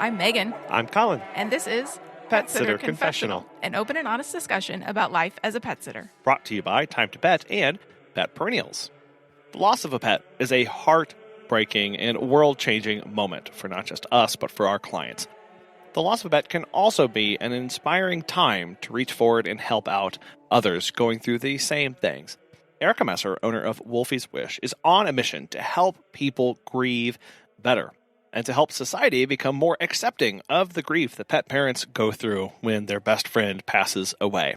I'm Megan. I'm Colin. And this is Pet Sitter Confessional, an open and honest discussion about life as a pet sitter. Brought to you by Time to Pet and Pet Perennials. The loss of a pet is a heartbreaking and world-changing moment for not just us, but for our clients. The loss of a pet can also be an inspiring time to reach forward and help out others going through the same things. Erica Messer, owner of Wolfie's Wish, is on a mission to help people grieve better and to help society become more accepting of the grief that pet parents go through when their best friend passes away.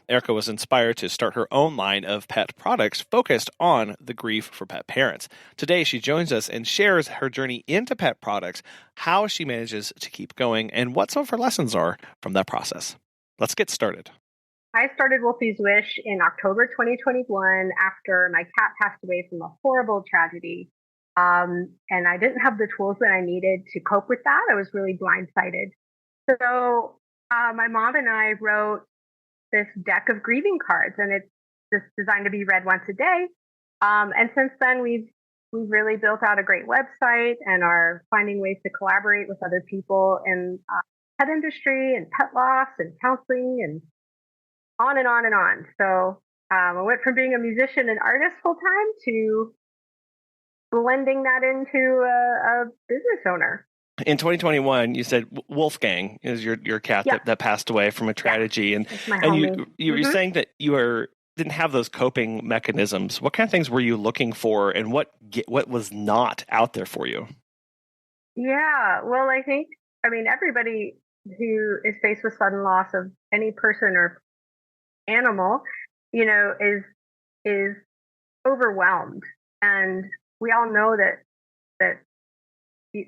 Erica was inspired to start her own line of pet products focused on the grief for pet parents. Today, she joins us and shares her journey into pet products, how she manages to keep going, and what some of her lessons are from that process. Let's get started. I started Wolfie's Wish in October 2021 after my cat passed away from a horrible tragedy. And I didn't have the tools that I needed to cope with that. I was really blindsided. So my mom and I wrote this deck of grieving cards, and it's just designed to be read once a day. And since then, we've really built out a great website and are finding ways to collaborate with other people in pet industry and pet loss and counseling and on and on and on. So I went from being a musician and artist full time to blending that into a business owner. In 2021, you said Wolfgang is your cat that passed away from a tragedy, and you were saying that you didn't have those coping mechanisms. What kind of things were you looking for, and what was not out there for you? Yeah, well, I mean, everybody who is faced with sudden loss of any person or animal, is overwhelmed, and we all know that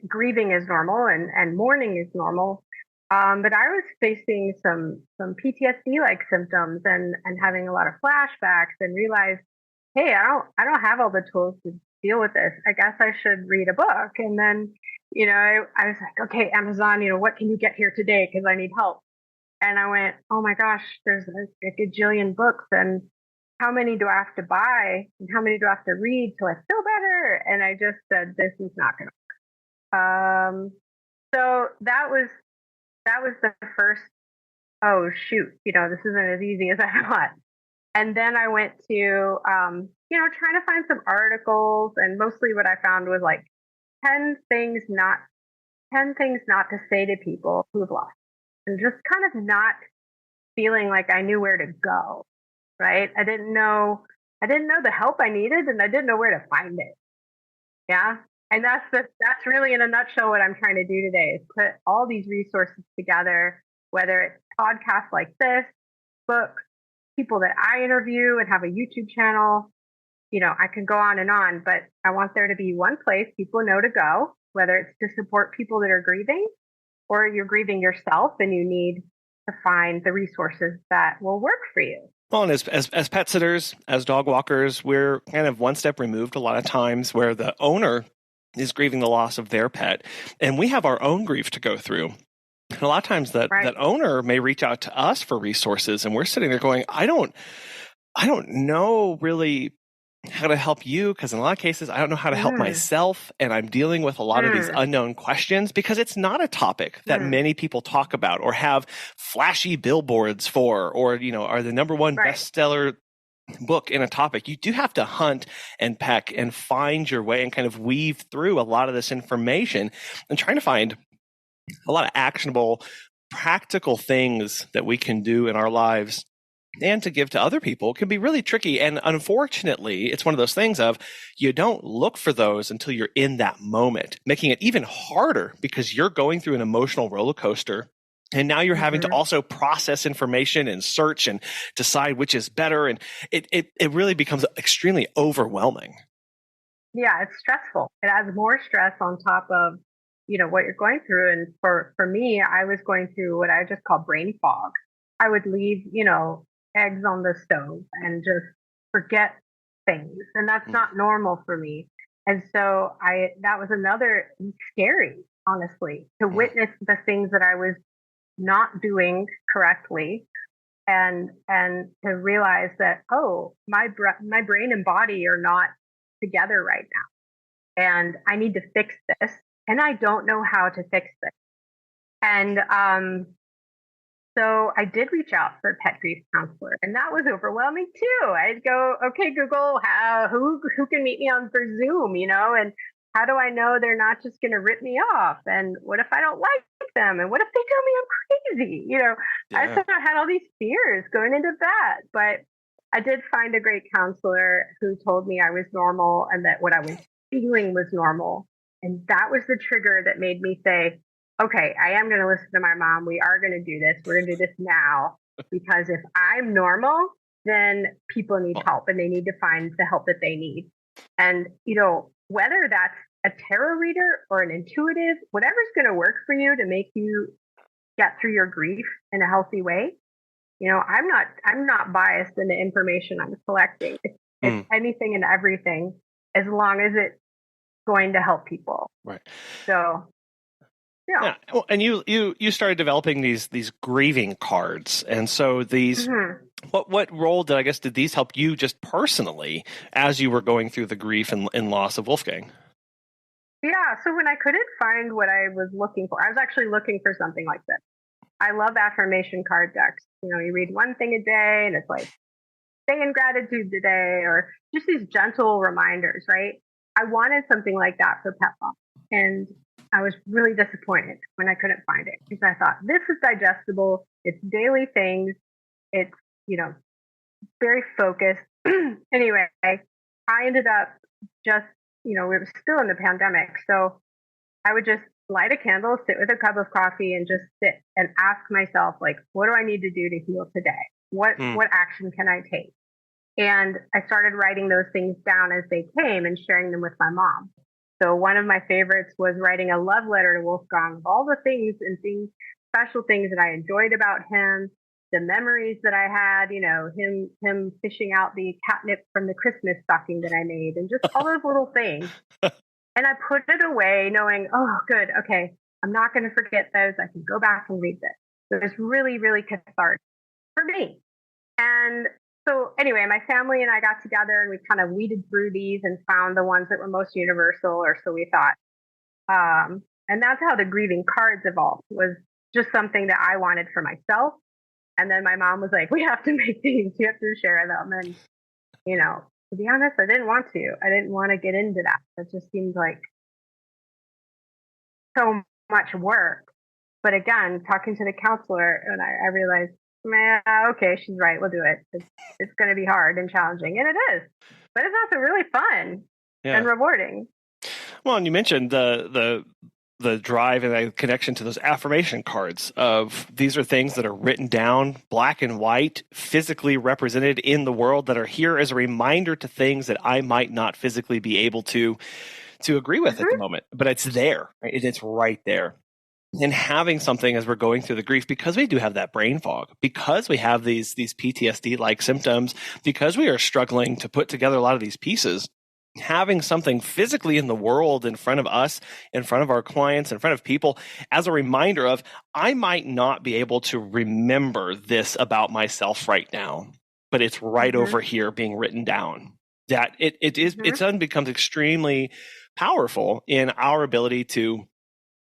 grieving is normal and mourning is normal. But I was facing some PTSD-like symptoms and having a lot of flashbacks and realized, hey, I don't have all the tools to deal with this. I guess I should read a book. And then, I was like, okay, Amazon, what can you get here today? Because I need help. And I went, oh my gosh, there's a gajillion books, and how many do I have to buy and how many do I have to read till I feel better? And I just said, this is not going to work. So that was the first, oh shoot, this isn't as easy as I thought. And then I went to, trying to find some articles, and mostly what I found was like 10 things not to say to people who've lost, and just kind of not feeling like I knew where to go. Right? I didn't know the help I needed, and I didn't know where to find it. Yeah. And that's really in a nutshell what I'm trying to do today, is put all these resources together, whether it's podcasts like this, books, people that I interview and have a YouTube channel. I can go on, but I want there to be one place people know to go, whether it's to support people that are grieving, or you're grieving yourself and you need to find the resources that will work for you. Well, and as pet sitters, as dog walkers, we're kind of one step removed a lot of times, where the owner is grieving the loss of their pet, and we have our own grief to go through. And a lot of times that owner may reach out to us for resources, and we're sitting there going, I don't know really how to help you, because in a lot of cases, I don't know how to help myself, and I'm dealing with a lot of these unknown questions, because it's not a topic that many people talk about or have flashy billboards for, or are the number one bestseller book in a topic. You do have to hunt and peck and find your way and kind of weave through a lot of this information and trying to find a lot of actionable, practical things that we can do in our lives and to give to other people can be really tricky. And unfortunately, it's one of those things of you don't look for those until you're in that moment, making it even harder because you're going through an emotional roller coaster. And now you're having to also process information and search and decide which is better. And it really becomes extremely overwhelming. Yeah, it's stressful. It adds more stress on top of, what you're going through. And for me, I was going through what I just call brain fog. I would leave, eggs on the stove and just forget things. And that's not normal for me. And so that was another scary, honestly, to witness the things that I was not doing correctly, and to realize that, oh, my brain and body are not together right now, and I need to fix this, and I don't know how to fix this. And so I did reach out for a pet grief counselor, and that was overwhelming too. I'd go, okay, Google, who can meet me on for Zoom, and how do I know they're not just going to rip me off? And what if I don't like them? And what if they tell me I'm crazy? I Yeah. had all these fears going into that, but I did find a great counselor who told me I was normal and that what I was feeling was normal. And that was the trigger that made me say, okay, I am going to listen to my mom. We are going to do this. We're going to do this now. Because if I'm normal, then people need help and they need to find the help that they need. And, whether that's a tarot reader or an intuitive, whatever's going to work for you to make you get through your grief in a healthy way. I'm not biased in the information I'm collecting. It's anything and everything, as long as it's going to help people. Right. So, yeah. Well, and you started developing these grieving cards, and so these. Mm-hmm. What role did these help you just personally as you were going through the grief and loss of Wolfgang? Yeah. So when I couldn't find what I was looking for, I was actually looking for something like this. I love affirmation card decks. You read one thing a day and it's like, stay in gratitude today, or just these gentle reminders, right? I wanted something like that for pet loss. And I was really disappointed when I couldn't find it, because I thought, this is digestible. It's daily things. It's, very focused. Anyway, I ended up just, we were still in the pandemic. So I would just light a candle, sit with a cup of coffee, and just sit and ask myself, like, what do I need to do to heal today? What action can I take? And I started writing those things down as they came and sharing them with my mom. So one of my favorites was writing a love letter to Wolfgang of all the things and special things that I enjoyed about him, the memories that I had, him fishing out the catnip from the Christmas stocking that I made, and just all those little things. And I put it away knowing, oh, good, okay, I'm not going to forget those. I can go back and read this. So it was really, really cathartic for me. And so anyway, my family and I got together and we kind of weeded through these and found the ones that were most universal, or so we thought. And that's how the grieving cards evolved, was just something that I wanted for myself. And then my mom was like, we have to make these, you have to share them. And, to be honest, I didn't want to. I didn't want to get into that. It just seemed like so much work. But again, talking to the counselor, and I realized, okay, she's right. We'll do it. It's going to be hard and challenging. And it is. But it's also really fun and rewarding. Well, and you mentioned the drive and the connection to those affirmation cards of these are things that are written down, black and white, physically represented in the world, that are here as a reminder to things that I might not physically be able to agree with at the moment, but it's there, right? It's right there. And having something as we're going through the grief, because we do have that brain fog, because we have these PTSD-like symptoms, because we are struggling to put together a lot of these pieces, having something physically in the world, in front of us, in front of our clients, in front of people, as a reminder of, I might not be able to remember this about myself right now, but it's right over here being written down. That it suddenly becomes extremely powerful in our ability to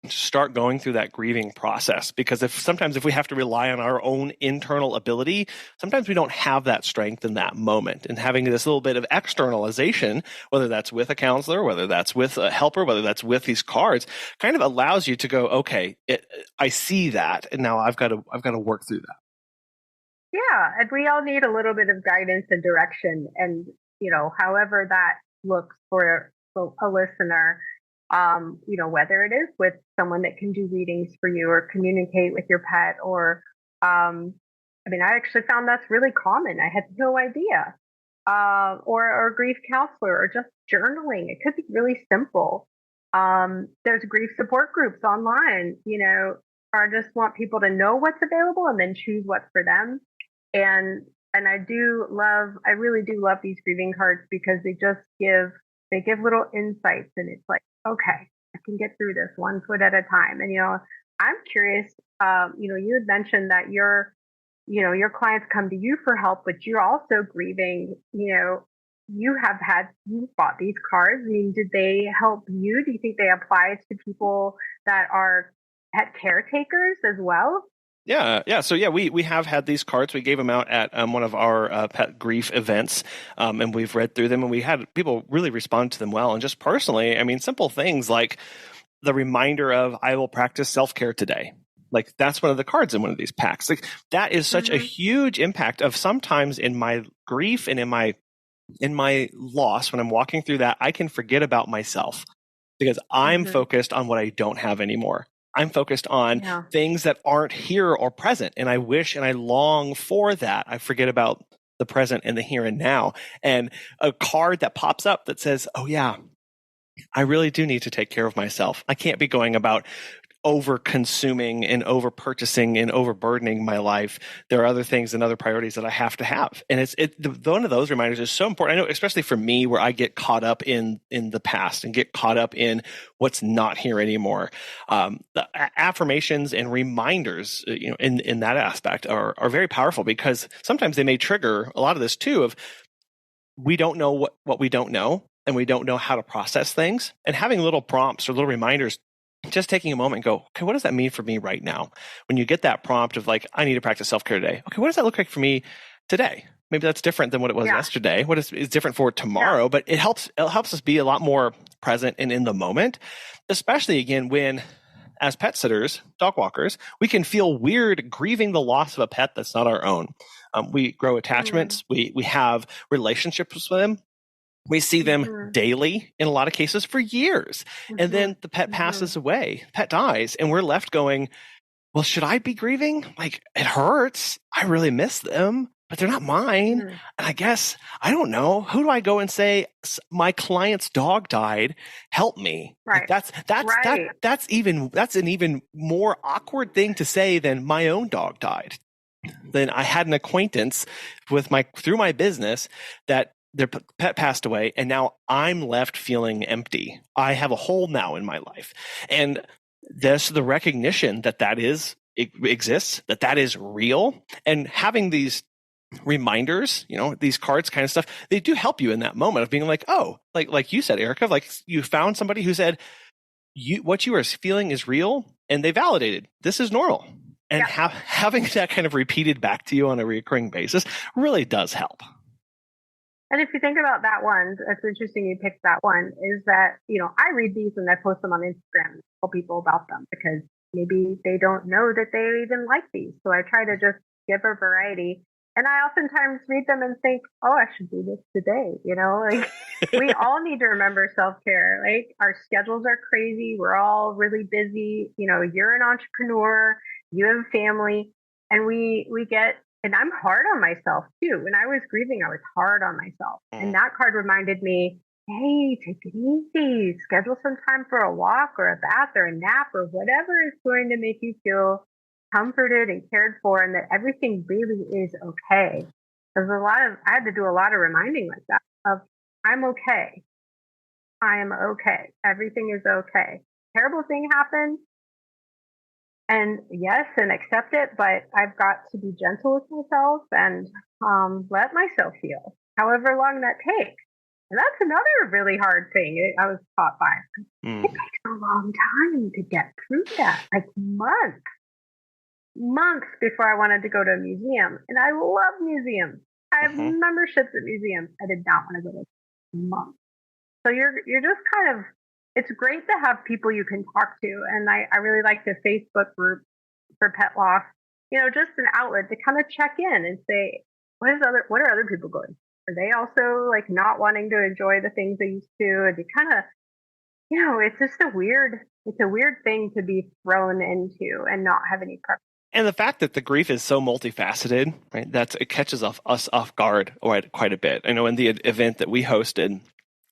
start going through that grieving process. Because if we have to rely on our own internal ability, sometimes we don't have that strength in that moment. And having this little bit of externalization, whether that's with a counselor, whether that's with a helper, whether that's with these cards, kind of allows you to go, okay, I see that, and now I've got to work through that. Yeah, and we all need a little bit of guidance and direction, and however that looks for a listener. Whether it is with someone that can do readings for you or communicate with your pet, or, I actually found that's really common. I had no idea. Or a grief counselor, or just journaling. It could be really simple. There's grief support groups online, or just want people to know what's available and then choose what's for them. And I really do love these grieving cards, because they give little insights, and it's like, okay, I can get through this 1 foot at a time. And, I'm curious, you had mentioned that your clients come to you for help, but you're also grieving. You bought these cards. I mean, did they help you? Do you think they apply to people that are pet caretakers as well? Yeah. So we have had these cards. We gave them out at one of our pet grief events, and we've read through them, and we had people really respond to them well. And just personally, I mean, simple things like the reminder of "I will practice self-care today." Like that's one of the cards in one of these packs. Like that is such a huge impact of sometimes in my grief and in my loss when I'm walking through that, I can forget about myself because I'm focused on what I don't have anymore. I'm focused on things that aren't here or present. And I wish and I long for that. I forget about the present and the here and now. And a card that pops up that says, oh, yeah, I really do need to take care of myself. I can't be going about over consuming and over purchasing and overburdening my life. There are other things and other priorities that I have to have. And one of those reminders is so important. I know, especially for me, where I get caught up in the past and get caught up in what's not here anymore. The affirmations and reminders, in that aspect are very powerful because sometimes they may trigger a lot of this too of we don't know what we don't know and we don't know how to process things, and having little prompts or little reminders, just taking a moment and go, okay, what does that mean for me right now? When you get that prompt of like, I need to practice self-care today. Okay, what does that look like for me today? Maybe that's different than what it was yesterday. What is different for tomorrow? But it helps us be a lot more present and in the moment, especially again when, as pet sitters, dog walkers, we can feel weird grieving the loss of a pet that's not our own. We grow attachments. We have relationships with them. We see them daily in a lot of cases for years. And then the pet passes away, pet dies, and we're left going, well, should I be grieving? Like, it hurts. I really miss them, but they're not mine. And I guess, I don't know. Who do I go and say, my client's dog died, help me? Right. Like that's an even more awkward thing to say than my own dog died. Then I had an acquaintance through my business that their pet passed away, and now I'm left feeling empty. I have a hole now in my life. And there's the recognition that it exists, that is real. And having these reminders, these cards kind of stuff, they do help you in that moment of being like, oh, like you said, Erica, like you found somebody who said, what you are feeling is real, and they validated this is normal. And having that kind of repeated back to you on a recurring basis really does help. And if you think about that one, it's interesting you picked that one, is that, I read these and I post them on Instagram and tell people about them because maybe they don't know that they even like these. So I try to just give a variety. And I oftentimes read them and think, oh, I should do this today. Like we all need to remember self-care. Like our schedules are crazy. We're all really busy. You're an entrepreneur, you have a family, and we get, and I'm hard on myself too. When I was grieving, I was hard on myself. And that card reminded me, hey, take it easy. Schedule some time for a walk or a bath or a nap or whatever is going to make you feel comforted and cared for, and that everything really is okay. There's I had to do a lot of reminding myself of, I'm okay. I am okay. Everything is okay. Terrible thing happened. And yes, and accept it, but I've got to be gentle with myself and let myself heal, however long that takes. And that's another really hard thing I was taught by. It takes a long time to get through that, like months before I wanted to go to a museum. And I love museums. I have memberships at museums. I did not want to go to months. So you're just kind of, it's great to have people you can talk to. And I really like the Facebook group for pet loss, just an outlet to kind of check in and say, what are other people going? Are they also like not wanting to enjoy the things they used to? And you kind of, it's just a weird thing to be thrown into and not have any preference. And the fact that the grief is so multifaceted, right? It catches us off guard quite a bit. I know in the event that we hosted,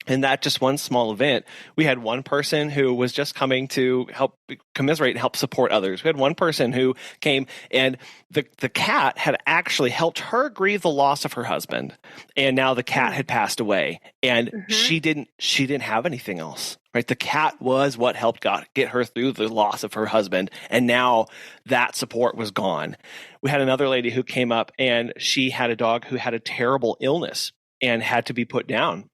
in that just one small event, we had one person who was just coming to help commiserate and help support others. We had one person who came, and the cat had actually helped her grieve the loss of her husband, and now the cat had passed away, and she didn't have anything else. Right, the cat was what helped get her through the loss of her husband, and now that support was gone. We had another lady who came up, and she had a dog who had a terrible illness and had to be put down.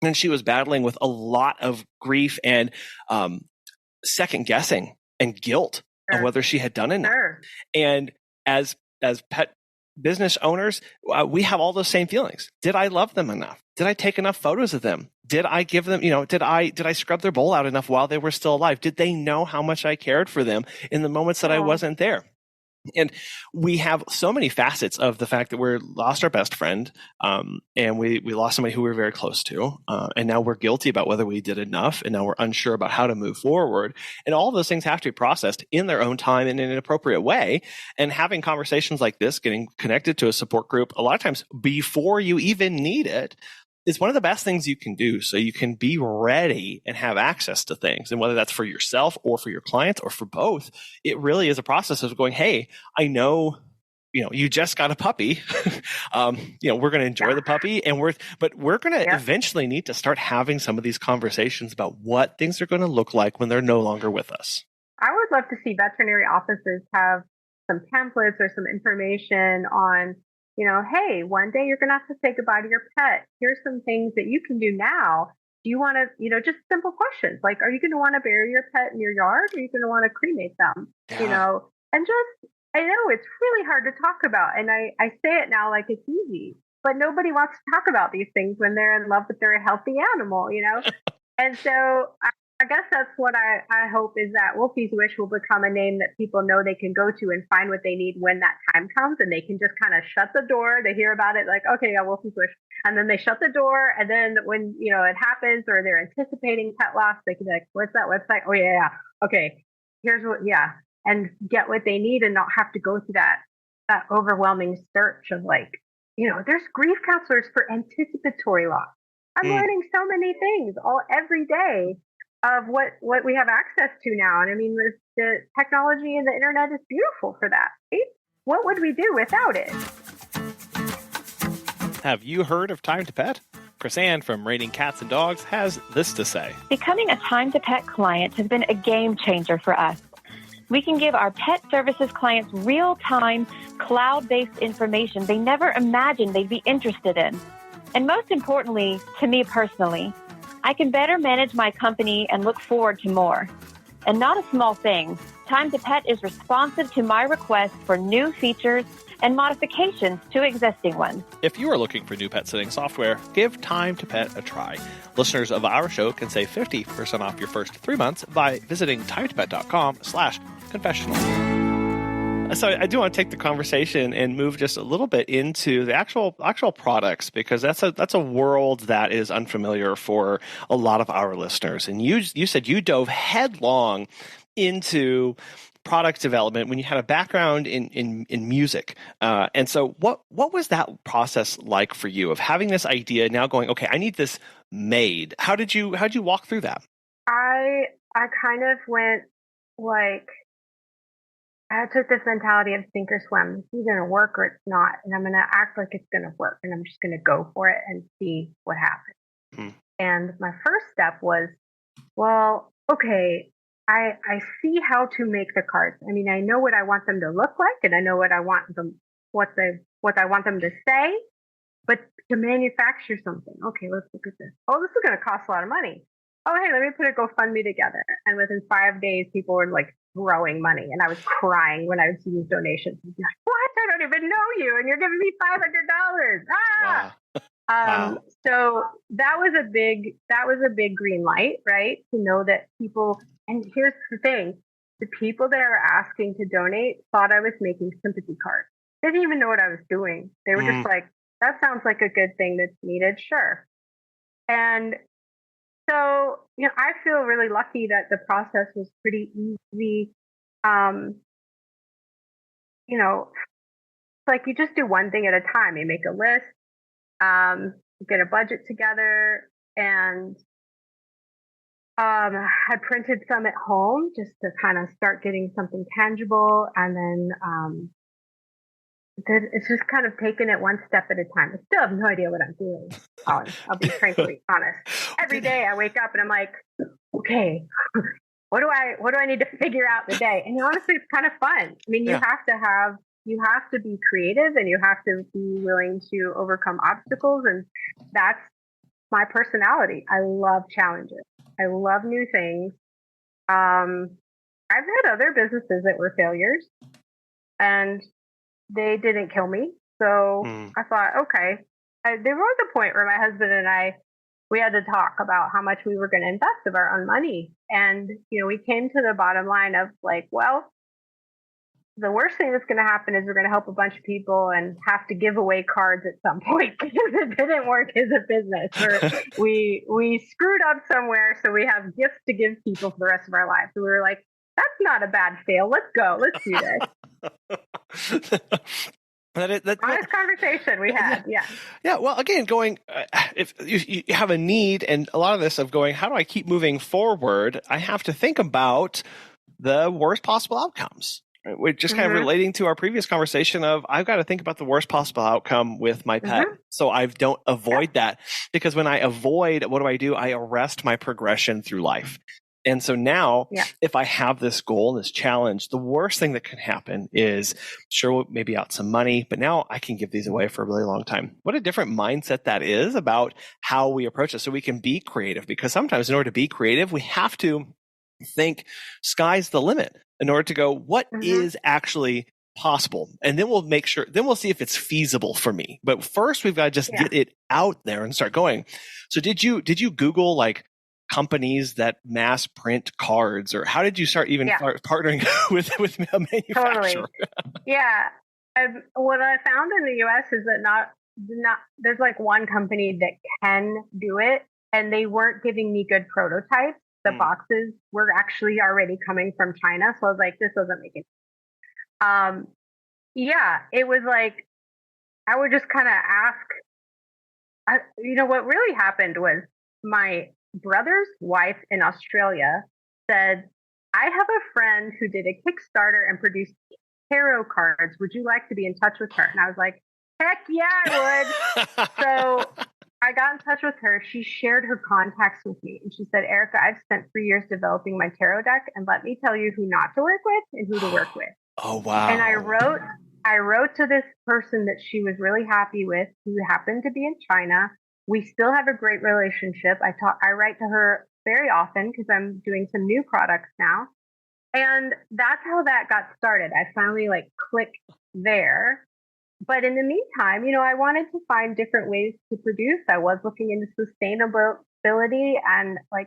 And she was battling with a lot of grief and second guessing and guilt of whether she had done enough. Sure. And as pet business owners, we have all those same feelings. Did I love them enough? Did I take enough photos of them? Did I give them, did I scrub their bowl out enough while they were still alive? Did they know how much I cared for them in the moments that I wasn't there? And we have so many facets of the fact that we lost our best friend, and we lost somebody who we were very close to, and now we're guilty about whether we did enough, and now we're unsure about how to move forward. And all of those things have to be processed in their own time and in an appropriate way. And having conversations like this, getting connected to a support group, a lot of times before you even need it, is one of the best things you can do, so you can be ready and have access to things. And whether that's for yourself or for your clients or for both, it really is a process of going, hey, I know, you just got a puppy. We're going to enjoy the puppy, but we're going to eventually need to start having some of these conversations about what things are going to look like when they're no longer with us. I would love to see veterinary offices have some pamphlets or some information on, hey, one day you're going to have to say goodbye to your pet. Here's some things that you can do now. Do you want to, just simple questions like, are you going to want to bury your pet in your yard? Or are you going to want to cremate them? Yeah. And just, I know it's really hard to talk about. And I say it now like it's easy, but nobody wants to talk about these things when they're in love with their healthy animal, And so I guess that's what I hope is that Wolfie's Wish will become a name that people know they can go to and find what they need when that time comes, and they can just kind of shut the door. They hear about it like, okay, yeah, Wolfie's Wish. And then they shut the door. And then when, it happens or they're anticipating pet loss, they can be like, what's that website? Oh, yeah. Okay, here's what, and get what they need and not have to go through that overwhelming search of like, there's grief counselors for anticipatory loss. I'm learning so many things every day of what we have access to now. And I mean, the technology and the internet is beautiful for that. Right? What would we do without it? Have you heard of Time to Pet? Chris-Anne from Rating Cats and Dogs has this to say. Becoming a Time to Pet client has been a game changer for us. We can give our pet services clients real-time, cloud-based information they never imagined they'd be interested in. And most importantly, to me personally, I can better manage my company and look forward to more. And not a small thing, Time to Pet is responsive to my requests for new features and modifications to existing ones. If you are looking for new pet sitting software, give Time to Pet a try. Listeners of our show can save 50% off your first 3 months by visiting timetopet.com/confessional. So I do want to take the conversation and move just a little bit into the actual products, because that's a world that is unfamiliar for a lot of our listeners. And you said you dove headlong into product development when you had a background in music. And so what was that process like for you of having this idea now going, okay, I need this made? How'd you walk through that? I kind of went like, I took this mentality of sink or swim. It's either going to work or it's not. And I'm going to act like it's going to work. And I'm just going to go for it and see what happens. Mm-hmm. And my first step was, well, okay, I see how to make the cards. I mean, I know what I want them to look like, and I know what I want them to say. But to manufacture something, okay, let's look at this. Oh, this is going to cost a lot of money. Oh, hey, let me put a GoFundMe together. And within 5 days, people were like throwing money. And I was crying when I would see these donations. I'd be like, what? I don't even know you. And you're giving me $500. Ah! Wow. So that was a big green light, right? To know that people, and here's the thing, the people that are asking to donate thought I was making sympathy cards. They didn't even know what I was doing. They were just like, that sounds like a good thing that's needed. Sure. And so, I feel really lucky that the process was pretty easy. Like you just do one thing at a time. You make a list, you get a budget together, and I printed some at home just to kind of start getting something tangible. And then it's just kind of taking it one step at a time. I still have no idea what I'm doing. I'll be frankly honest. Every day I wake up and I'm like, okay, what do I need to figure out today? And honestly, it's kind of fun. I mean, you have to be creative, and you have to be willing to overcome obstacles. And that's my personality. I love challenges. I love new things. I've had other businesses that were failures, and they didn't kill me. So I thought, okay. There was a point where my husband and I, we had to talk about how much we were going to invest of our own money. And, we came to the bottom line of like, well, the worst thing that's going to happen is we're going to help a bunch of people and have to give away cards at some point because it didn't work as a business. Or we screwed up somewhere, so we have gifts to give people for the rest of our lives. So we were like, that's not a bad fail. Let's go. Let's do this. Honest conversation we had. Yeah. Yeah. Well, again, going, if you have a need, and a lot of this of going, how do I keep moving forward? I have to think about the worst possible outcomes. Right? We're just kind of relating to our previous conversation of, I've got to think about the worst possible outcome with my pet. So I don't avoid that, because when I avoid, what do? I arrest my progression through life. And so now, if I have this goal, this challenge, the worst thing that can happen is, sure, we'll maybe out some money, but now I can give these away for a really long time. What a different mindset that is about how we approach it. So we can be creative, because sometimes in order to be creative, we have to think sky's the limit in order to go, what is actually possible? And then we'll make sure, then we'll see if it's feasible for me. But first, we've got to just get it out there and start going. So did you Google like companies that mass print cards, or how did you start even partnering with a manufacturer? Totally. Yeah. What I found in the US is that not there's like one company that can do it, and they weren't giving me good prototypes. The boxes were actually already coming from China. So I was like, this doesn't make it. It was like, I would just kind of ask, what really happened was my brother's wife in Australia said, I have a friend who did a Kickstarter and produced tarot cards. Would you like to be in touch with her? And I was like, heck yeah, I would. So I got in touch with her. She shared her contacts with me. And she said, Erica, I've spent 3 years developing my tarot deck, and let me tell you who not to work with and who to work with. Oh, wow. And I wrote to this person that she was really happy with, who happened to be in China. We still have a great relationship. I write to her very often because I'm doing some new products now. And that's how that got started. I finally clicked there. But in the meantime, I wanted to find different ways to produce. I was looking into sustainability, and I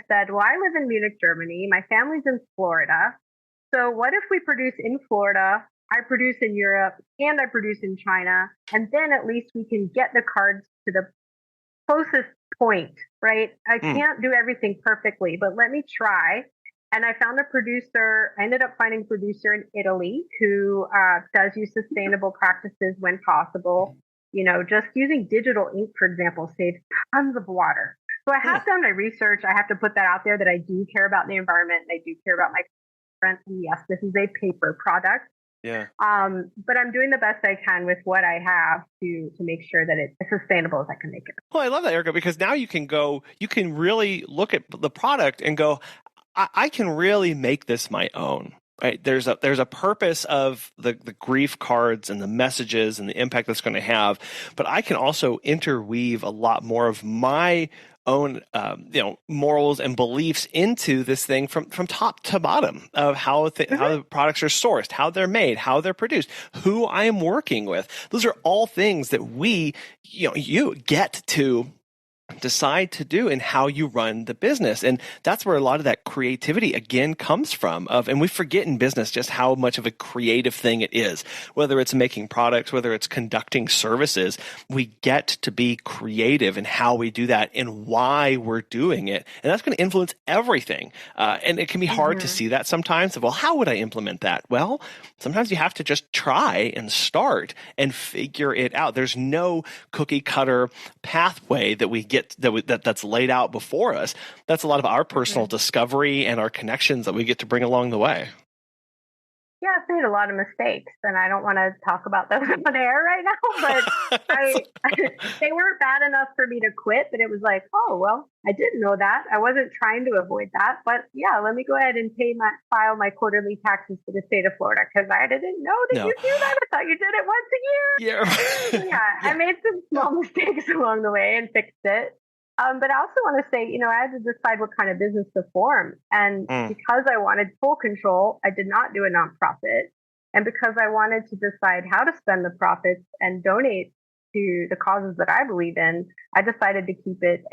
said, well, I live in Munich, Germany. My family's in Florida. So what if we produce in Florida, I produce in Europe, and I produce in China, and then at least we can get the cards to the closest point, right? I can't do everything perfectly, but let me try. And I found a producer. I ended up finding a producer in Italy who does use sustainable practices when possible. Just using digital ink, for example, saves tons of water. So I have done my research. I have to put that out there that I do care about the environment, and I do care about my friends. And yes, this is a paper product. Yeah. But I'm doing the best I can with what I have to make sure that it's as sustainable as I can make it. Well, I love that, Erica, because now you can really look at the product and go, I can really make this my own. Right? There's a purpose of the grief cards and the messages and the impact that's going to have, but I can also interweave a lot more of my own morals and beliefs into this thing from top to bottom of how the products are sourced, how they're made, how they're produced, who I am working with. Those are all things that you get to decide to do in how you run the business. And that's where a lot of that creativity again comes from and we forget in business just how much of a creative thing it is, whether it's making products, whether it's conducting services. We get to be creative in how we do that and why we're doing it. And that's going to influence everything. And it can be hard to see that sometimes of, well, how would I implement that? Well, sometimes you have to just try and start and figure it out. There's no cookie cutter pathway that we get that's laid out before us. That's a lot of our personal discovery and our connections that we get to bring along the way. Yeah, I've made a lot of mistakes, and I don't want to talk about those on air right now, but they weren't bad enough for me to quit, but it was like, oh, well, I didn't know that. I wasn't trying to avoid that, but yeah, let me go ahead and file my quarterly taxes for the state of Florida, because I didn't know that you do that. I thought you did it once a year. Yeah. I made some small mistakes along the way and fixed it. But I also want to say, I had to decide what kind of business to form. And Mm. because I wanted full control, I did not do a nonprofit. And because I wanted to decide how to spend the profits and donate to the causes that I believe in, I decided to keep it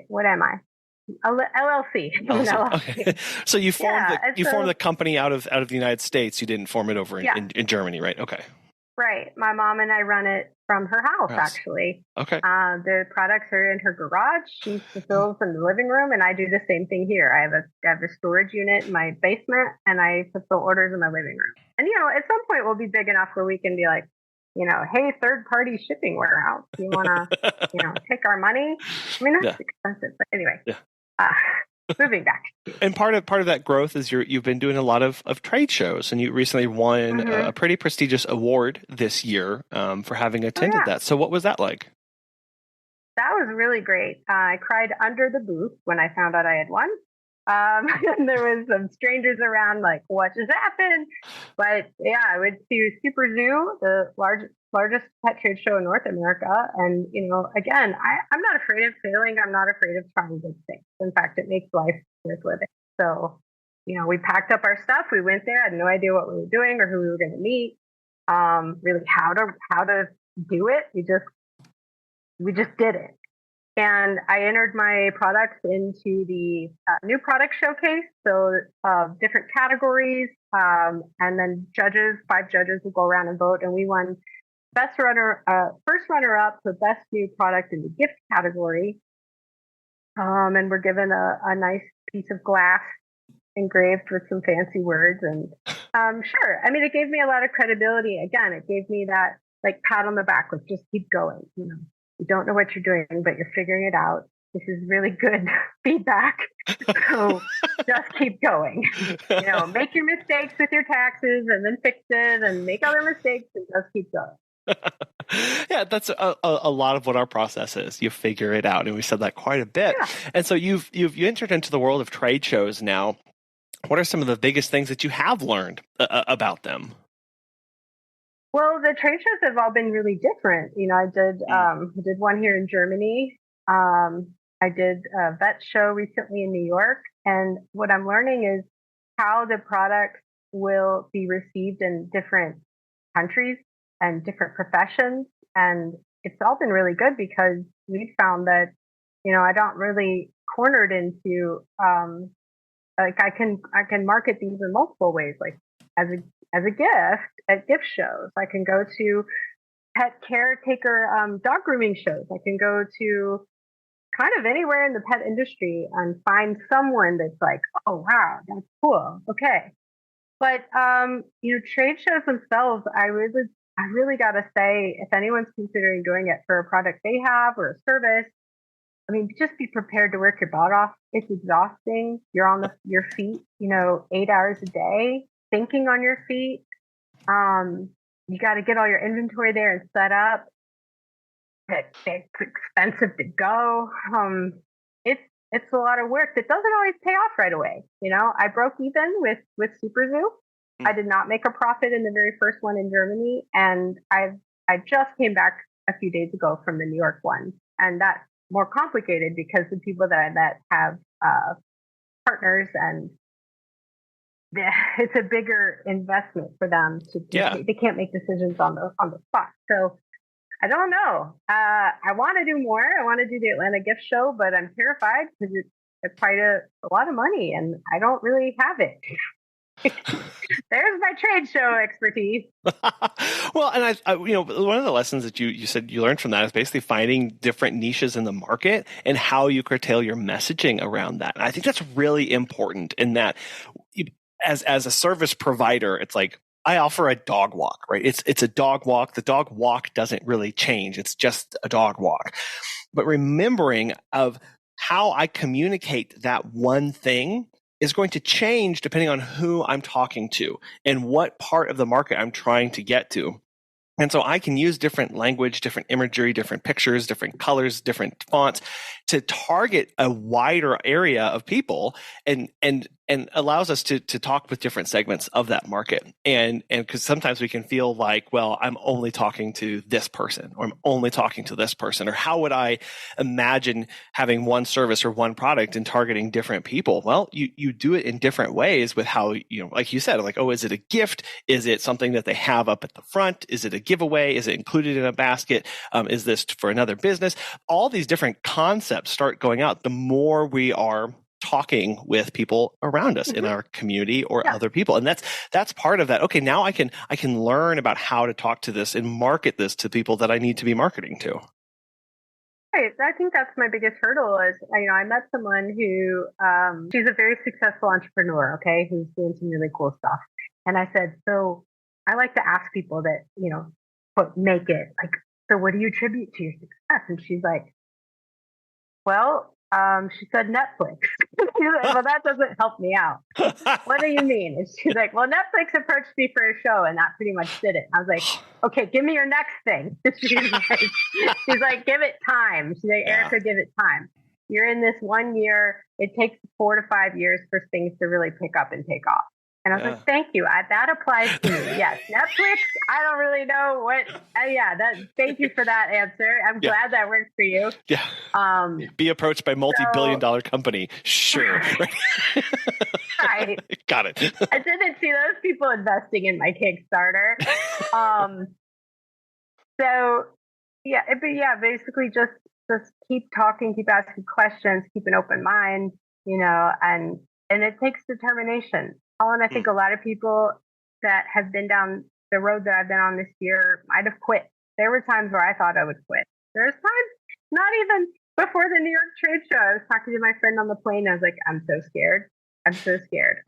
what am I? LLC. An Oh, LLC. okay. So you formed Yeah, formed the company out of the United States. You didn't form it over in Germany, right? Okay. Right. My mom and I run it from her house, actually. Okay. The products are in her garage. She fulfills in the living room, and I do the same thing here. I have a storage unit in my basement, and I fulfill orders in my living room. And, at some point we'll be big enough where we can be like, hey, third-party shipping warehouse, you want to, take our money? I mean, that's expensive, but anyway. Yeah. Moving back. And part of that growth is you've been doing a lot of trade shows, and you recently won a pretty prestigious award this year for having attended that. So what was that like? That was really great. I cried under the booth when I found out I had won. And there was some strangers around like, what just happened? But yeah, I went to Superzoo, the largest pet trade show in North America. And, again, I'm not afraid of failing. I'm not afraid of trying good things. In fact, it makes life worth living. So, we packed up our stuff. We went there. I had no idea what we were doing or who we were going to meet. Really how to do it. We just did it. And I entered my products into the new product showcase. So different categories, and then 5 judges will go around and vote. And we won first runner-up for best new product in the gift category. And we're given a nice piece of glass engraved with some fancy words. And sure, I mean, it gave me a lot of credibility. Again, it gave me that like pat on the back with just keep going. You don't know what you're doing, but you're figuring it out. This is really good feedback. So just keep going. Make your mistakes with your taxes and then fix it and make other mistakes and just keep going. Yeah, that's a lot of what our process is. You figure it out. And we said that quite a bit. Yeah. And so you entered into the world of trade shows now. What are some of the biggest things that you have learned about them? Well, the trade shows have all been really different. I did one here in Germany. I did a vet show recently in New York. And what I'm learning is how the products will be received in different countries and different professions. And it's all been really good because we found that, I don't really cornered into, like I can market these in multiple ways, like as a gift at gift shows. I can go to pet caretaker dog grooming shows. I can go to kind of anywhere in the pet industry and find someone that's like, oh wow, that's cool. Okay. But trade shows themselves, I really gotta say, if anyone's considering doing it for a product they have or a service, I mean, just be prepared to work your butt off. It's exhausting. You're on your feet, 8 hours a day, thinking on your feet. You got to get all your inventory there and set up. It's expensive to go. It's a lot of work that doesn't always pay off right away. I broke even with Superzoo. I did not make a profit in the very first one in Germany, and I just came back a few days ago from the New York one, and that's more complicated because the people that I met have partners, and it's a bigger investment for them they can't make decisions on the spot. So I don't know. I want to do more. I want to do the Atlanta gift show, but I'm terrified because it's quite a lot of money, and I don't really have it. There's my trade show expertise. Well, and I one of the lessons that you said you learned from that is basically finding different niches in the market and how you curtail your messaging around that. And I think that's really important in that as a service provider, it's like, I offer a dog walk, right? It's a dog walk. The dog walk doesn't really change. It's just a dog walk. But remembering of how I communicate that one thing is going to change depending on who I'm talking to and what part of the market I'm trying to get to. And so I can use different language, different imagery, different pictures, different colors, different fonts to target a wider area of people and allows us to talk with different segments of that market. And because sometimes we can feel like, well, I'm only talking to this person, or I'm only talking to this person, or how would I imagine having one service or one product and targeting different people? Well, you do it in different ways with how, like you said, like, oh, is it a gift? Is it something that they have up at the front? Is it a giveaway? Is it included in a basket? Is this for another business? All these different concepts start going out the more we are talking with people around us in our community or other people. And that's part of that. Okay, now I can learn about how to talk to this and market this to people that I need to be marketing to. Right. I think that's my biggest hurdle is, I met someone who, she's a very successful entrepreneur, okay, who's doing some really cool stuff. And I said, so I like to ask people that, make it, like, so what do you attribute to your success? And she's like, well, she said Netflix. She's like, well, that doesn't help me out. What do you mean? And she's like, well, Netflix approached me for a show and that pretty much did it. I was like, okay, give me your next thing. She's like, give it time. She's like, Erica, give it time. You're in this 1 year. It takes 4 to 5 years for things to really pick up and take off. And I was like, thank you. That applies to me. Yes. Netflix, I don't really know what. Thank you for that answer. I'm glad that worked for you. Yeah. Be approached by multi-billion-dollar company. Sure. Right. Got it. I didn't see those people investing in my Kickstarter. Basically just keep talking, keep asking questions, keep an open mind, and it takes determination. Colin, I think a lot of people that have been down the road that I've been on this year might have quit. There were times where I thought I would quit. There's times, not even before the New York trade show, I was talking to my friend on the plane. I was like, I'm so scared.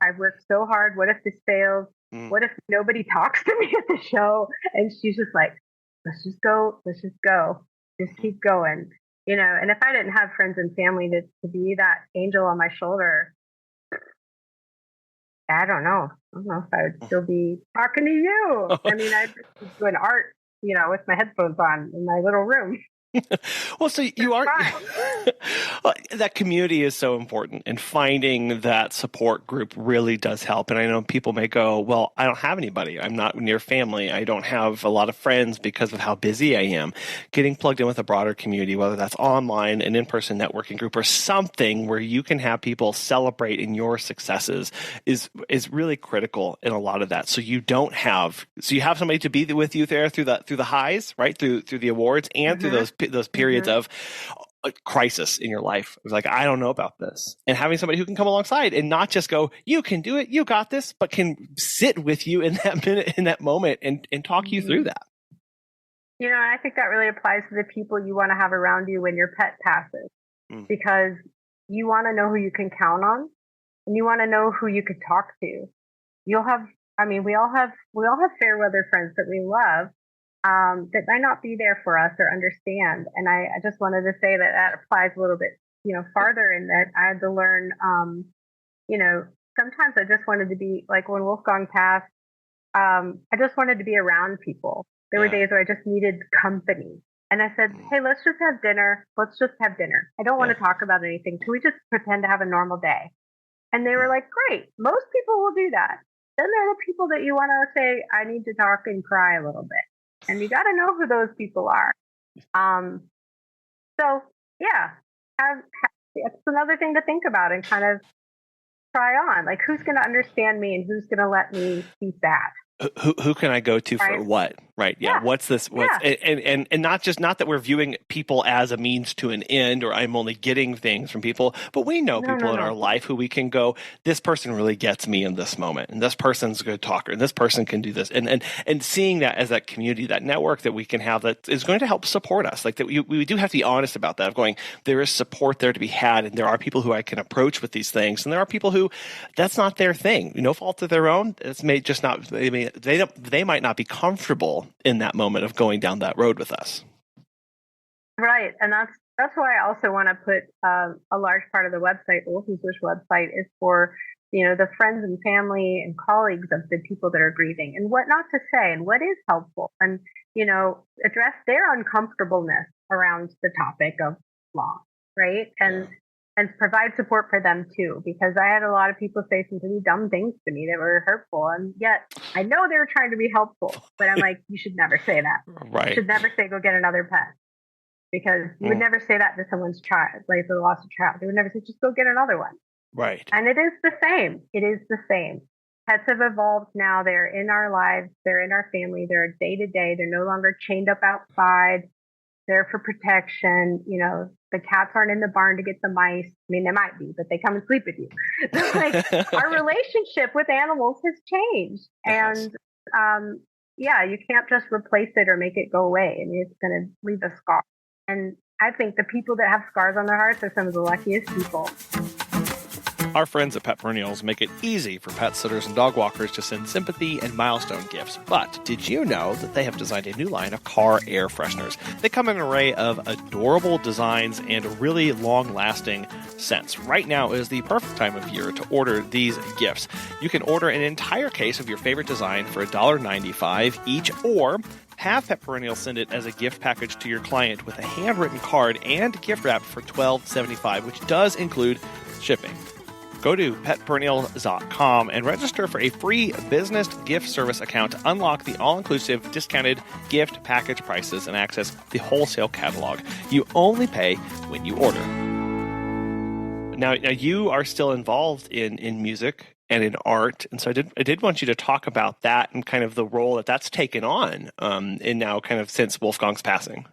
I've worked so hard. What if this fails? What if nobody talks to me at the show? And she's just like, let's just go. Just keep going. And if I didn't have friends and family to be that angel on my shoulder, I don't know if I would still be talking to you. I mean, I'd be doing art, with my headphones on in my little room. Well, so you are, that community is so important, and finding that support group really does help. And I know people may go, well, I don't have anybody. I'm not near family. I don't have a lot of friends because of how busy I am. Getting plugged in with a broader community, whether that's online, an in-person networking group, or something where you can have people celebrate in your successes is really critical in a lot of that. So you have somebody to be with you there through the highs, right? Through the awards and through those periods of crisis in your life. It was like, I don't know about this. And having somebody who can come alongside and not just go, you can do it, you got this, but can sit with you in that minute, in that moment, and talk you through that. I think that really applies to the people you want to have around you when your pet passes, because you want to know who you can count on, and you want to know who you could talk to. We all have fair weather friends that we love, that might not be there for us or understand. And I just wanted to say that applies a little bit, farther, in that I had to learn, sometimes I just wanted to be, like when Wolfgang passed, I just wanted to be around people. There were days where I just needed company. And I said, hey, let's just have dinner. I don't want to talk about anything. Can we just pretend to have a normal day? And they were like, great. Most people will do that. Then there are the people that you want to say, I need to talk and cry a little bit. And you got to know who those people are. It's another thing to think about and kind of try on. Like, who's going to understand me and who's going to let me be sad? Who can I go to for what? Right. Yeah. What's this? And not that we're viewing people as a means to an end, or I'm only getting things from people, but we know people in our life who we can go, this person really gets me in this moment, and this person's a good talker, and this person can do this. And seeing that as that community, that network that we can have that is going to help support us. Like that we do have to be honest about that, of going, there is support there to be had, and there are people who I can approach with these things, and there are people who that's not their thing. No fault of their own. It's just not, they might not be comfortable in that moment of going down that road with us. Right. And that's why I also want to put a large part of the website, the Wolfie's Wish website, is for, the friends and family and colleagues of the people that are grieving, and what not to say and what is helpful. And address their uncomfortableness around the topic of loss, right? And provide support for them too, because I had a lot of people say some pretty dumb things to me that were hurtful, and yet I know they were trying to be helpful, but I'm like, you should never say that. Right. You should never say go get another pet, because you would never say that to someone's child, like for the lost a child. They would never say just go get another one. Right. And it is the same. It is the same. Pets have evolved now. They're in our lives. They're in our family. They're day to day. They're no longer chained up outside. They're for protection. The cats aren't in the barn to get the mice. I mean, they might be, but they come and sleep with you. Our relationship with animals has changed. Yes. And you can't just replace it or make it go away. I mean, it's going to leave a scar. And I think the people that have scars on their hearts are some of the luckiest people. Our friends at Pet Perennials make it easy for pet sitters and dog walkers to send sympathy and milestone gifts. But did you know that they have designed a new line of car air fresheners? They come in an array of adorable designs and really long-lasting scents. Right now is the perfect time of year to order these gifts. You can order an entire case of your favorite design for $1.95 each, or have Pet Perennials send it as a gift package to your client with a handwritten card and gift wrap for $12.75, which does include shipping. Go to petperennials.com and register for a free business gift service account to unlock the all-inclusive discounted gift package prices and access the wholesale catalog. You only pay when you order. Now you are still involved in music and in art, and so I did want you to talk about that and kind of the role that that's taken on in now kind of since Wolfgang's passing.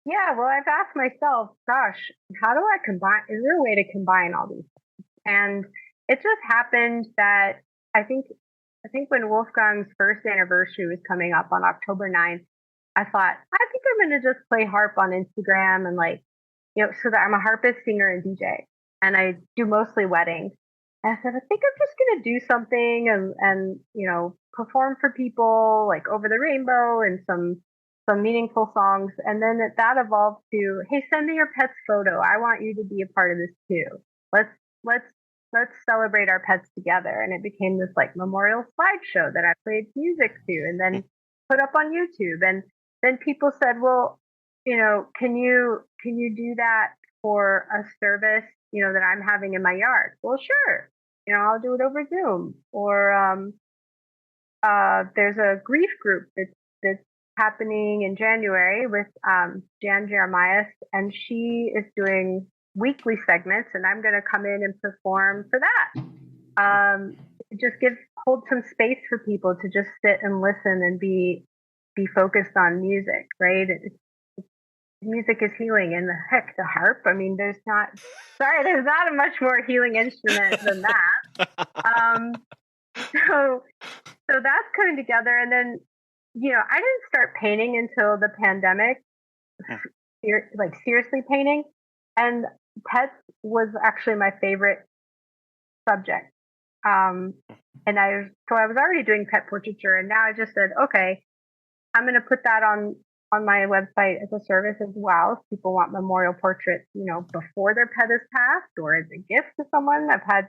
Yeah, well, I've asked myself, gosh, how do I combine? Is there a way to combine all these? And it just happened that I think when Wolfgang's first anniversary was coming up on October 9th, I thought, I think I'm going to just play harp on Instagram and so that I'm a harpist, singer, and DJ. And I do mostly weddings. And I said, I think I'm just going to do something and perform for people like Over the Rainbow and some meaningful songs. And then that evolved to, hey, send me your pet's photo. I want you to be a part of this too. Let's celebrate our pets together. And it became this memorial slideshow that I played music to and then put up on YouTube. And then people said, well, can you do that for a service, that I'm having in my yard? Well, sure. I'll do it over Zoom. Or there's a grief group that's happening in January with Jan Jeremias, and she is doing weekly segments, and I'm going to come in and perform for that. Hold some space for people to just sit and listen and be focused on music, right? Music is healing, and the harp. I mean, there's not a much more healing instrument than that. So that's coming together, and then I didn't start painting until the pandemic, seriously painting, and pets was actually my favorite subject. And I was already doing pet portraiture, and now I just said, okay, I'm going to put that on my website as a service as well. If people want memorial portraits, before their pet has passed or as a gift to someone. I've had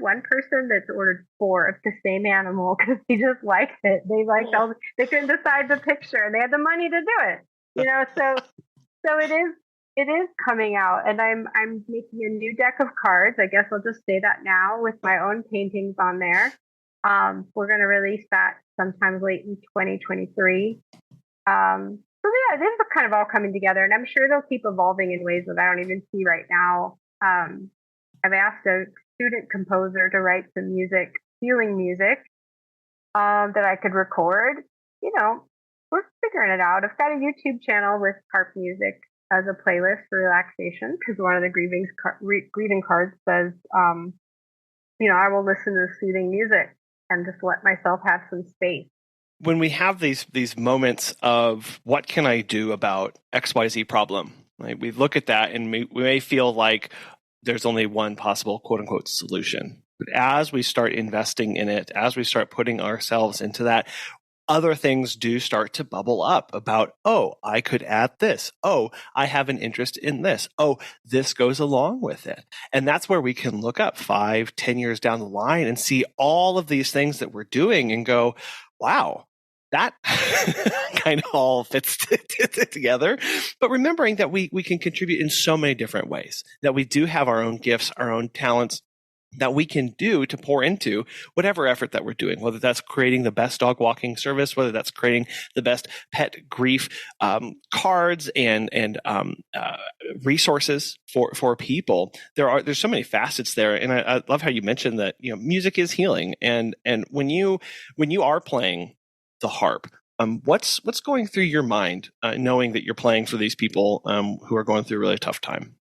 one person that's ordered 4 of the same animal because they just liked it. They couldn't decide the picture and they had the money to do it. So it is coming out, and I'm making a new deck of cards. I guess I'll just say that now, with my own paintings on there. We're going to release that sometime late in 2023. It is kind of all coming together, and I'm sure they'll keep evolving in ways that I don't even see right now. I've asked a student composer to write some music, healing music, that I could record. We're figuring it out. I've got a YouTube channel with harp music as a playlist for relaxation, because one of the grieving cards says, I will listen to soothing music and just let myself have some space. When we have these moments of what can I do about XYZ problem, right? We look at that and we may feel like there's only one possible quote unquote solution. But as we start investing in it, as we start putting ourselves into that, other things do start to bubble up about, oh, I could add this. Oh, I have an interest in this. Oh, this goes along with it. And that's where we can look up 5, 10 years down the line and see all of these things that we're doing and go, wow, that kind of all fits together. But remembering that we can contribute in so many different ways, that we do have our own gifts, our own talents that we can do to pour into whatever effort that we're doing, whether that's creating the best dog walking service, whether that's creating the best pet grief cards and resources for people. There's so many facets there, and I love how you mentioned that music is healing, and when you are playing the harp, what's going through your mind, knowing that you're playing for these people who are going through a really tough time?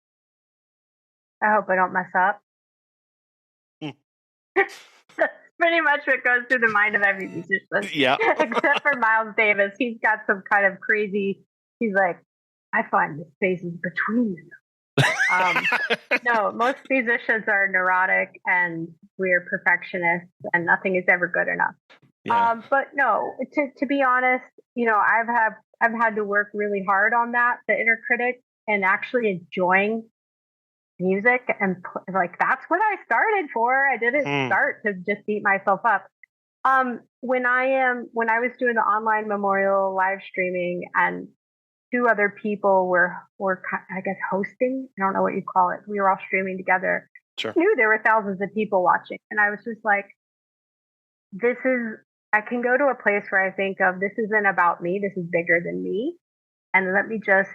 I hope I don't mess up. That's pretty much what goes through the mind of every musician. Yeah. Except for Miles Davis. He's got some kind of crazy, he's like, I find the spaces between them. No, most musicians are neurotic and we're perfectionists and nothing is ever good enough. Yeah. But no, to be honest, I've had to work really hard on that, the inner critic, and actually enjoying music, and that's what I started for. I didn't start to just beat myself up. When I was doing the online memorial live streaming, and two other people were I guess hosting. I don't know what you call it. We were all streaming together. Sure. I knew there were thousands of people watching, and I was just like, I can go to a place where I think of, this isn't about me. This is bigger than me, and let me just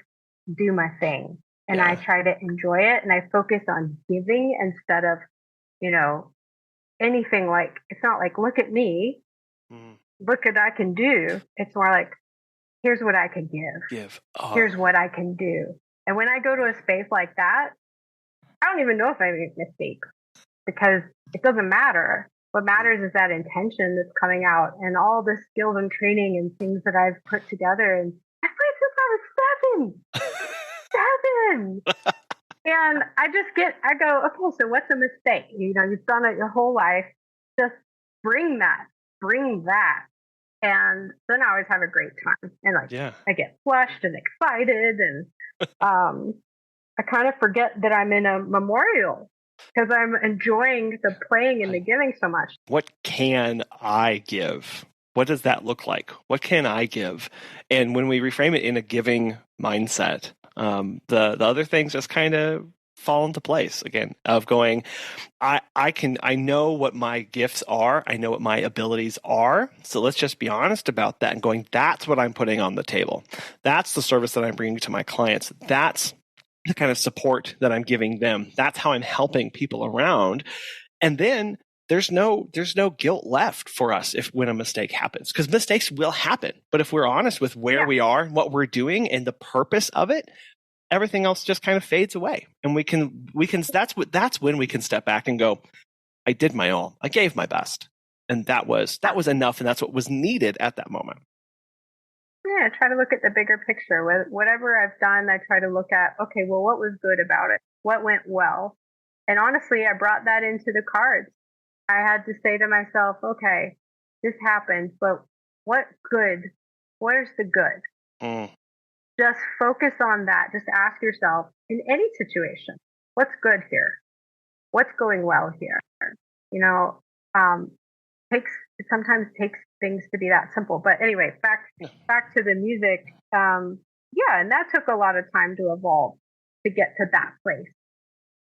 do my thing. And I try to enjoy it, and I focus on giving instead of, anything like, it's not like, look at me, look at I can do. It's more like, here's what I can give. Here's what I can do. And when I go to a space like that, I don't even know if I make mistakes, because it doesn't matter. What matters is that intention that's coming out, and all the skills and training and things that I've put together. And I played since I was 7. And I go, okay, so what's a mistake? You've done it your whole life. Just bring that. And then I always have a great time. And I get flushed and excited, and I kind of forget that I'm in a memorial because I'm enjoying the playing and the giving so much. What can I give? What does that look like? What can I give? And when we reframe it in a giving mindset, the other things just kind of fall into place again, of going, I know what my gifts are. I know what my abilities are. So let's just be honest about that, and going, that's what I'm putting on the table. That's the service that I'm bringing to my clients. That's the kind of support that I'm giving them. That's how I'm helping people around. And then there's no guilt left for us when a mistake happens, because mistakes will happen. But if we're honest with where we are, what we're doing, and the purpose of it, everything else just kind of fades away. And we can that's when we can step back and go, I did my all. I gave my best. And that was enough, and that's what was needed at that moment. Yeah, try to look at the bigger picture. Whatever I've done, I try to look at, okay, well, what was good about it? What went well? And honestly, I brought that into the cards. I had to say to myself, okay, this happened, but what good? Where's the good? Just focus on that. Just ask yourself, in any situation, what's good here? What's going well here? It sometimes takes things to be that simple. But anyway, back to the music. And that took a lot of time to evolve to get to that place,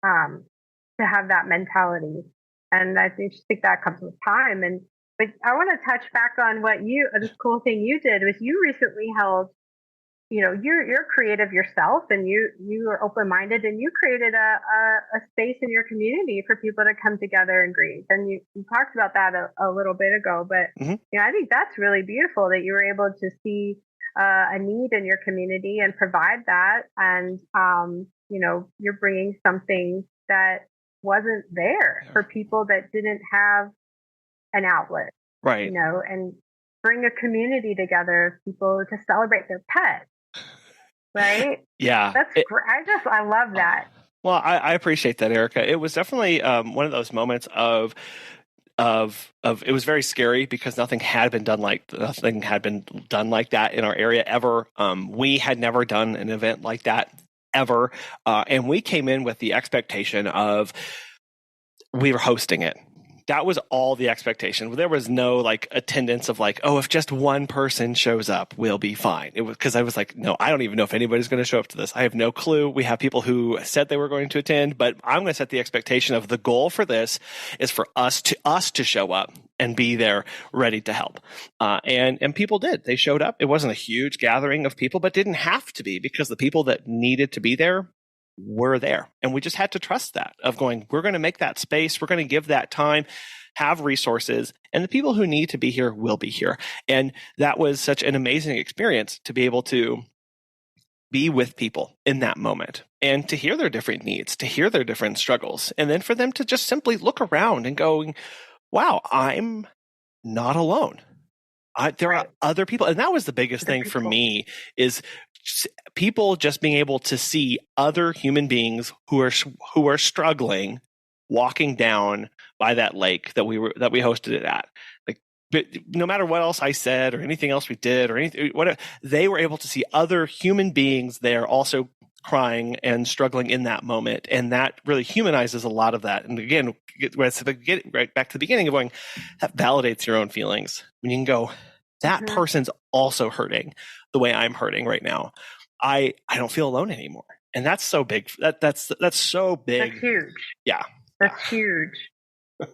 to have that mentality. And I just think that comes with time. But I want to touch back on this cool thing you did was you recently held, you're creative yourself, and you are open-minded, and you created a space in your community for people to come together and grieve. And you talked about that a little bit ago, but I think that's really beautiful that you were able to see a need in your community and provide that. And, you're bringing something that wasn't there for people that didn't have an outlet, right? And bring a community together of people to celebrate their pet. Right? Yeah. That's great. I love that. Well, I appreciate that, Erica. It was definitely one of those moments of it was very scary, because nothing had been done like that in our area ever. We had never done an event like that ever. And we came in with the expectation of, we were hosting it. That was all the expectation. There was no like attendance of like, oh, if just one person shows up, we'll be fine. It was because I was like, no, I don't even know if anybody's going to show up to this. I have no clue. We have people who said they were going to attend, but I'm going to set the expectation of the goal for this is for us to show up and be there ready to help. And people did. They showed up. It wasn't a huge gathering of people, but didn't have to be because the people that needed to be there were there. And we just had to trust that of going, we're going to make that space. We're going to give that time, have resources, and the people who need to be here will be here. And that was such an amazing experience to be able to be with people in that moment and to hear their different needs, to hear their different struggles, and then for them to just simply look around and go, wow, I'm not alone. There are other people. And that was the biggest thing for me is people just being able to see other human beings who are struggling walking down by that lake that we hosted it at. Like, but no matter what else I said or anything else we did or anything, whatever, they were able to see other human beings there also crying and struggling in that moment. And that really humanizes a lot of that. And again, right back to the beginning of going, that validates your own feelings. When you can go, that person's also hurting the way I'm hurting right now. I don't feel alone anymore. And that's so big. That's so big. That's huge. Yeah. That's huge.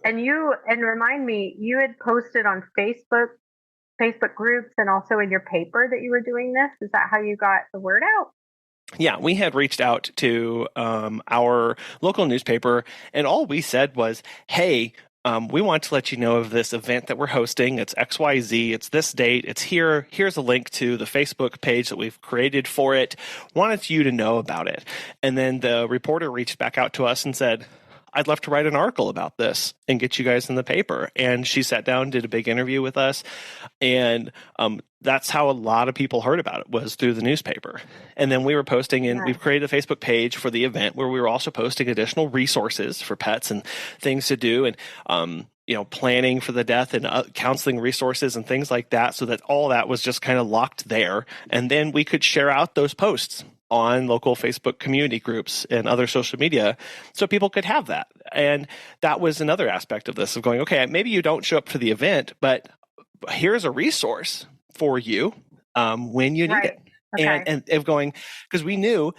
And remind me, you had posted on Facebook groups and also in your paper that you were doing this. Is that how you got the word out? Yeah, we had reached out to our local newspaper, and all we said was, hey, we want to let you know of this event that we're hosting. It's XYZ. It's this date. It's here. Here's a link to the Facebook page that we've created for it. Wanted you to know about it. And then the reporter reached back out to us and said, I'd love to write an article about this and get you guys in the paper. And she sat down, did a big interview with us. And that's how a lot of people heard about it, was through the newspaper. And then we were posting, and we've created a Facebook page for the event where we were also posting additional resources for pets and things to do, and planning for the death and counseling resources and things like that, so that all that was just kind of locked there. And then we could share out those posts on local Facebook community groups and other social media so people could have that. And that was another aspect of this, of going, okay, maybe you don't show up for the event, but here's a resource for you when you need it. Okay. And of going, because we knew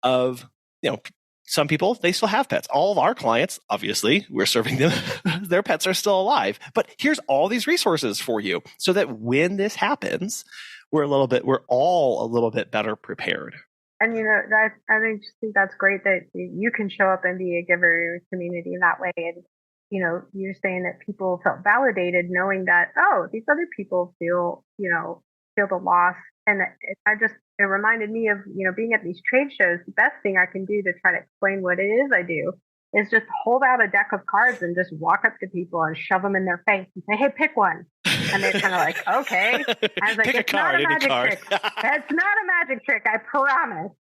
of, some people, they still have pets. All of our clients, obviously, we're serving them, their pets are still alive. But here's all these resources for you so that when this happens, we're all a little bit better prepared. And I just think that's great that you can show up and be a giver in your community that way. And you're saying that people felt validated knowing that, oh, these other people feel the loss. And it reminded me of being at these trade shows. The best thing I can do to try to explain what it is I do is just hold out a deck of cards and just walk up to people and shove them in their face and say, hey, pick one. And they're kind of like, okay. I was like, it's not a magic trick. It's not a magic trick, I promise.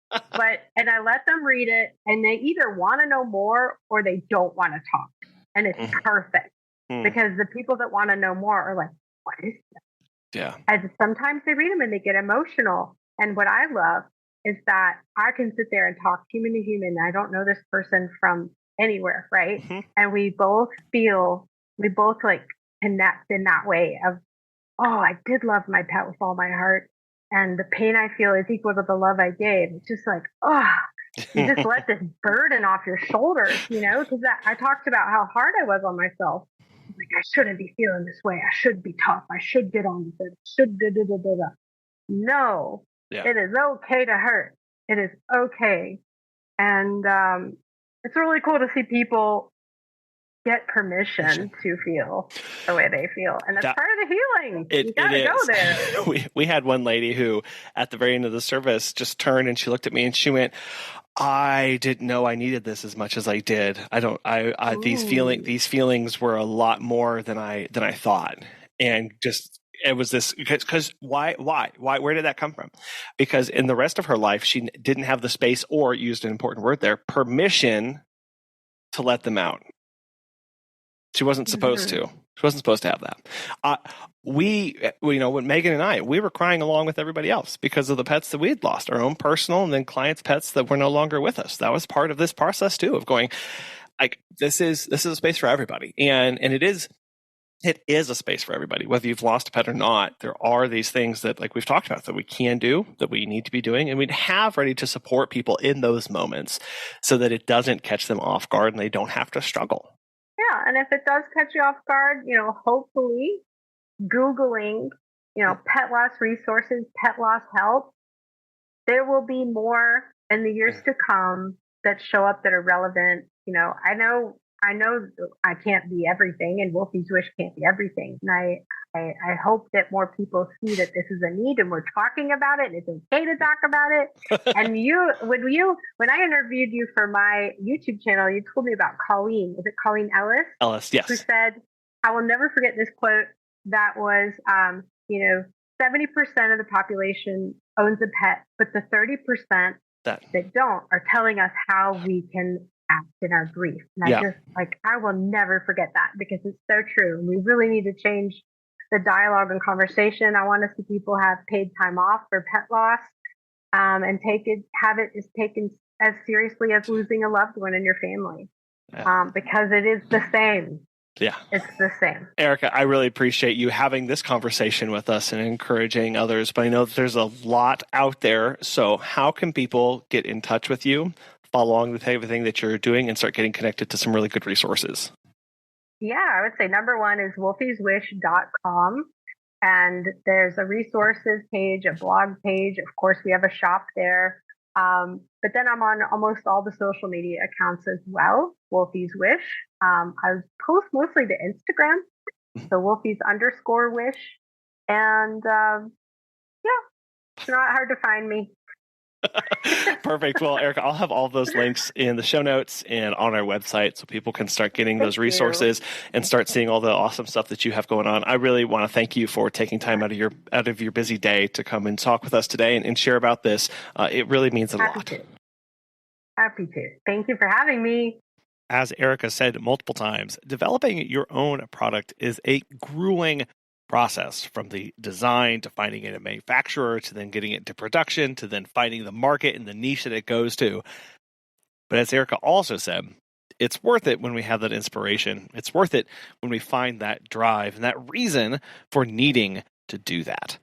And I let them read it, and they either want to know more or they don't want to talk. And it's perfect because the people that want to know more are like, what is that? Yeah. And sometimes they read them and they get emotional. And what I love is that I can sit there and talk human to human. I don't know this person from anywhere, right? Mm-hmm. And we both like connect in that way of, oh, I did love my pet with all my heart. And the pain I feel is equal to the love I gave. It's just like, oh, you just let this burden off your shoulders, because I talked about how hard I was on myself. Like, I shouldn't be feeling this way. I should be tough. I should get on with it. I should da-da-da-da-da. No, It is okay to hurt. It is okay. And it's really cool to see people get permission to feel the way they feel. And that's part of the healing. You got to go there. We had one lady who, at the very end of the service, just turned and she looked at me and she went, I didn't know I needed this as much as I did. These feelings were a lot more than I thought. And just, it was this, because why, where did that come from? Because in the rest of her life, she didn't have the space, or, used an important word there, permission to let them out. She wasn't supposed to. She wasn't supposed to have that. When Megan and I, we were crying along with everybody else because of the pets that we had lost, our own personal and then clients' pets that were no longer with us. That was part of this process too, of going, like this is a space for everybody, and it is a space for everybody, whether you've lost a pet or not. There are these things that, like we've talked about, that we can do, that we need to be doing, and we'd have ready to support people in those moments so that it doesn't catch them off guard and they don't have to struggle. Yeah, and if it does catch you off guard, hopefully Googling, pet loss resources, pet loss help, there will be more in the years to come that show up that are relevant. I know I can't be everything, and Wolfie's Wish can't be everything. And I hope that more people see that this is a need and we're talking about it and it's okay to talk about it. And when I interviewed you for my YouTube channel, you told me about Colleen. Is it Colleen Ellis? Ellis, yes. Who said, I will never forget this quote that was, 70% of the population owns a pet, but the 30% that don't are telling us how we can act in our grief. And I will never forget that, because it's so true. And we really need to change the dialogue and conversation. I want to see people have paid time off for pet loss, and have it taken as seriously as losing a loved one in your family, because it is the same. Yeah. It's the same. Erica, I really appreciate you having this conversation with us and encouraging others, but I know that there's a lot out there. So how can people get in touch with you, follow along the type of thing that you're doing, and start getting connected to some really good resources? Yeah, I would say number one is wolfieswish.com. And there's a resources page, a blog page. Of course, we have a shop there. But then I'm on almost all the social media accounts as well, Wolfie's Wish. I post mostly to Instagram, so Wolfies_wish. And it's not hard to find me. Perfect. Well, Erica, I'll have all those links in the show notes and on our website so people can start getting those resources and start seeing all the awesome stuff that you have going on. I really want to thank you for taking time out of your busy day to come and talk with us today and share about this. It really means a lot. Happy to. Thank you for having me. As Erica said multiple times, developing your own product is a grueling process, from the design to finding a manufacturer to then getting it to production to then finding the market and the niche that it goes to. But as Erica also said, it's worth it when we have that inspiration. It's worth it when we find that drive and that reason for needing to do that.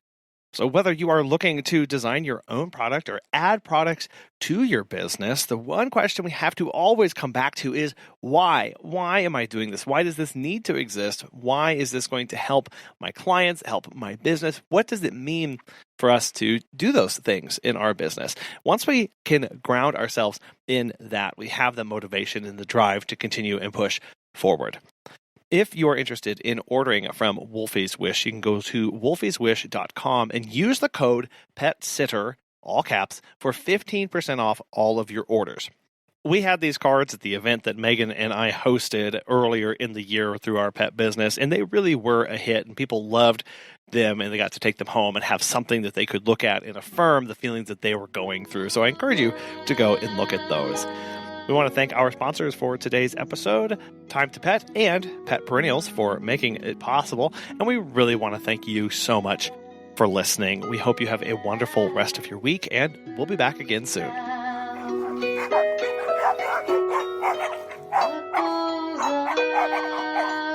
So whether you are looking to design your own product or add products to your business, the one question we have to always come back to is why? Why am I doing this? Why does this need to exist? Why is this going to help my clients, help my business? What does it mean for us to do those things in our business? Once we can ground ourselves in that, we have the motivation and the drive to continue and push forward. If you are interested in ordering from Wolfie's Wish, you can go to wolfieswish.com and use the code PETSITTER, all caps, for 15% off all of your orders. We had these cards at the event that Megan and I hosted earlier in the year through our pet business, and they really were a hit, and people loved them, and they got to take them home and have something that they could look at and affirm the feelings that they were going through. So I encourage you to go and look at those. We want to thank our sponsors for today's episode, Time to Pet and Pet Perennials, for making it possible. And we really want to thank you so much for listening. We hope you have a wonderful rest of your week, and we'll be back again soon. What goes on?